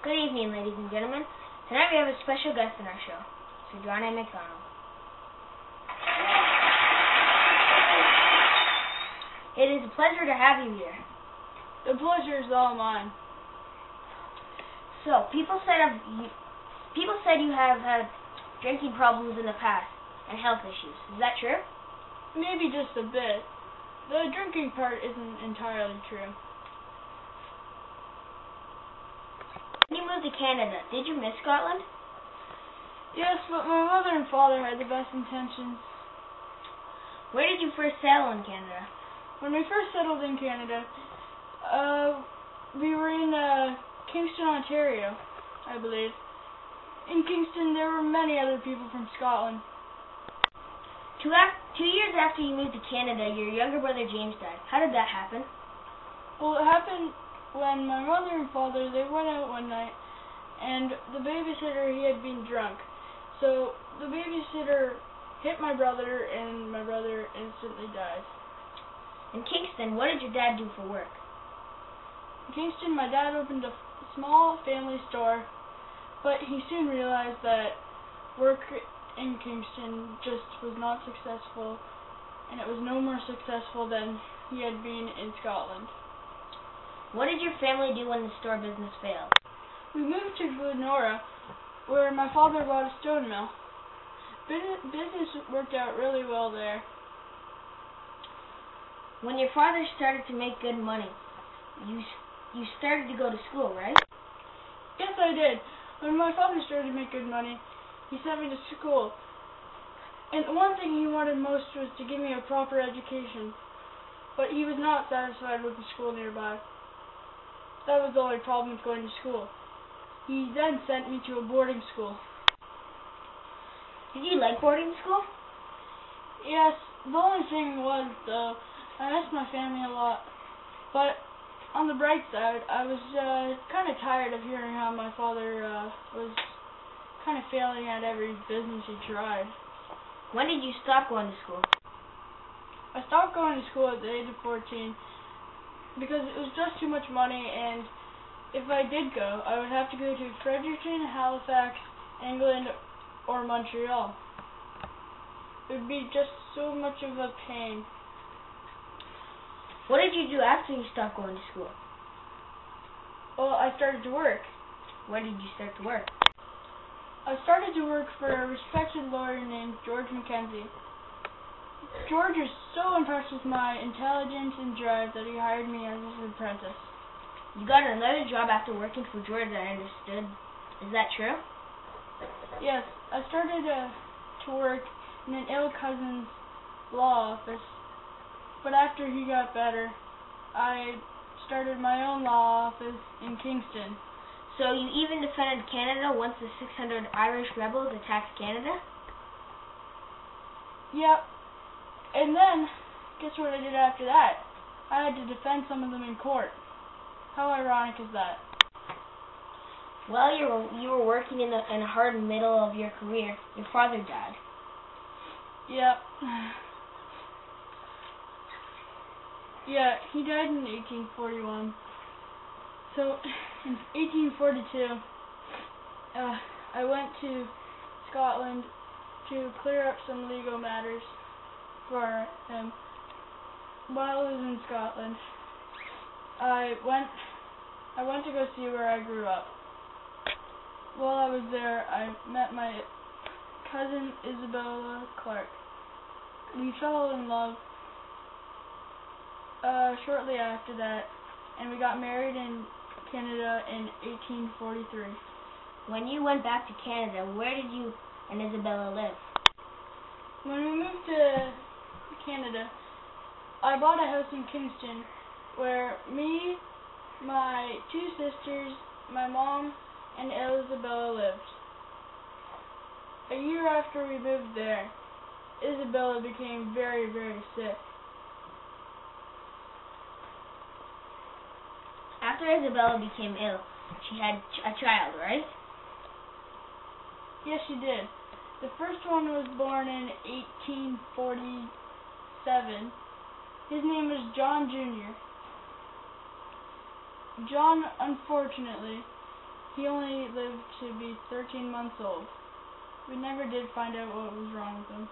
Good evening, ladies and gentlemen. Tonight we have a special guest on our show, Sir John A Macdonald. It is a pleasure to have you here. The pleasure is all mine. So, people said you have had drinking problems in the past and health issues. Is that true? Maybe just a bit. The drinking part isn't entirely true. When you moved to Canada, did you miss Scotland? Yes, but my mother and father had the best intentions. Where did you first settle in Canada? When we first settled in Canada, we were in Kingston, Ontario, I believe. In Kingston, there were many other people from Scotland. 2 years after you moved to Canada, your younger brother James died. How did that happen? Well, it happened when my mother and father, they went out one night, and the babysitter, he had been drunk. So the babysitter hit my brother, and my brother instantly died. In Kingston, what did your dad do for work? In Kingston, my dad opened a small family store, but he soon realized that work in Kingston just was not successful, and it was no more successful than he had been in Scotland. What did your family do when the store business failed? We moved to Glenora, where my father bought a stone mill. Business worked out really well there. When your father started to make good money, you started to go to school, right? Yes, I did. When my father started to make good money, he sent me to school. And the one thing he wanted most was to give me a proper education. But he was not satisfied with the school nearby. That was the only problem with going to school. He then sent me to a boarding school. Did you like boarding school? Yes, the only thing was, though, I missed my family a lot. But on the bright side, I was kind of tired of hearing how my father was kind of failing at every business he tried. When did you stop going to school? I stopped going to school at the age of 14 because it was just too much money, and if I did go, I would have to go to Fredericton, Halifax, England, or Montreal. It would be just so much of a pain. What did you do after you stopped going to school? Well, I started to work. Where did you start to work? I started to work for a respected lawyer named George Mackenzie. George was so impressed with my intelligence and drive that he hired me as his apprentice. You got another job after working for George, I understood. Is that true? Yes, I started to work in an ill cousin's law office. But after he got better, I started my own law office in Kingston. So you even defended Canada once the 600 Irish rebels attacked Canada? Yep. And then, guess what I did after that? I had to defend some of them in court. How ironic is that? Well, you were working in the hard middle of your career. Your father died. Yep. Yeah, he died in 1841. So, in 1842, I went to Scotland to clear up some legal matters for him. While I was in Scotland, I went to go see where I grew up. While I was there, I met my cousin Isabella Clark. We fell in love shortly after that, and we got married in Canada in 1843. When you went back to Canada, where did you and Isabella live? When we moved to Canada, I bought a house in Kingston where me, my 2 sisters, my mom, and Isabella lived. A year after we moved there, Isabella became very, very sick. After Isabella became ill, she had a child, right? Yes, she did. The first one was born in 1847. His name was John Jr. John, unfortunately, he only lived to be 13 months old. We never did find out what was wrong with him.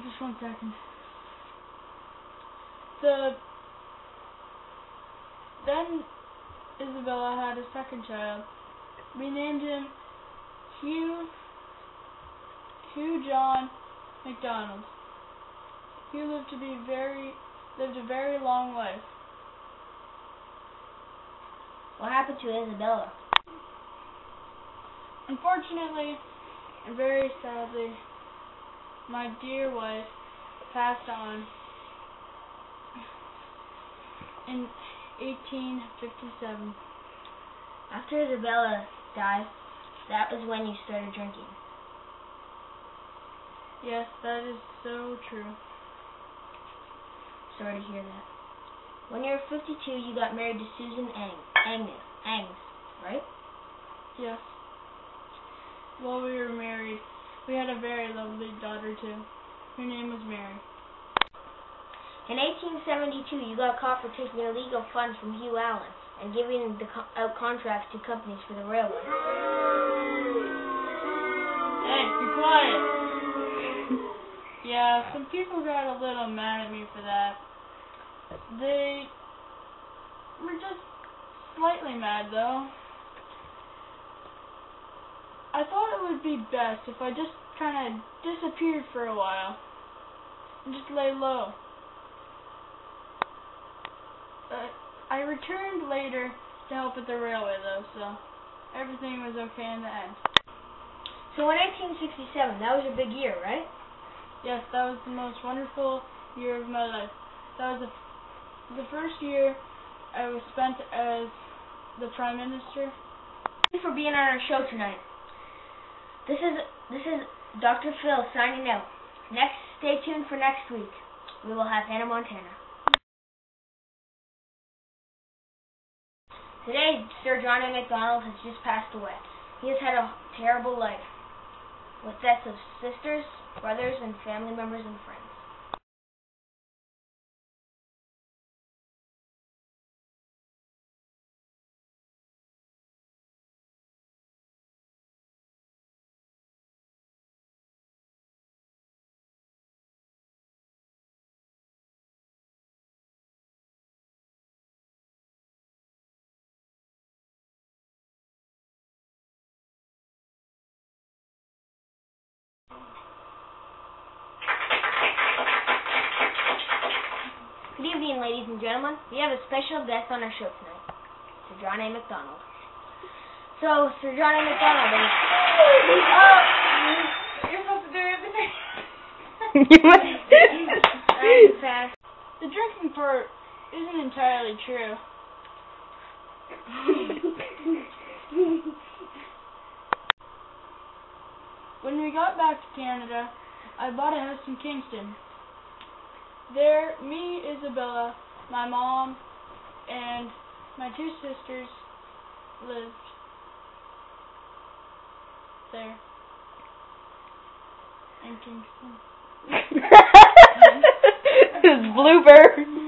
Just 1 second. Then Isabella had a second child. We named him Hugh John Macdonald. He lived a very long life. What happened to Isabella? Unfortunately, and very sadly, my dear wife passed on in 1857. After Isabella died, that was when you started drinking. Yes, that is so true. Sorry to hear that. When you were 52, you got married to Susan Angs, right? Yes. While we were married, we had a very lovely daughter too. Her name was Mary. In 1872, you got caught for taking illegal funds from Hugh Allen and giving out contracts to companies for the railway. Hey, be quiet. Yeah, some people got a little mad at me for that. They were just slightly mad though. I thought it would be best if I just kind of disappeared for a while and just lay low. I returned later to help at the railway though, so everything was okay in the end. So in 1867, that was a big year, right? Yes, that was the most wonderful year of my life. That was the first year I was spent as the Prime Minister. Thank you for being on our show tonight. This is Dr. Phil signing out. Stay tuned for next week. We will have Hannah Montana. Today, Sir John A Macdonald has just passed away. He has had a terrible life, with deaths of sisters, brothers, and family members and friends. Good evening, ladies and gentlemen. We have a special guest on our show tonight, Sir John A Macdonald. So, Sir John A Macdonald is... You're supposed to do everything. Fast. The drinking part isn't entirely true. When we got back to Canada, I bought a house in Kingston. There, me, Isabella, my mom, and my 2 sisters lived there in Kingston. This blooper.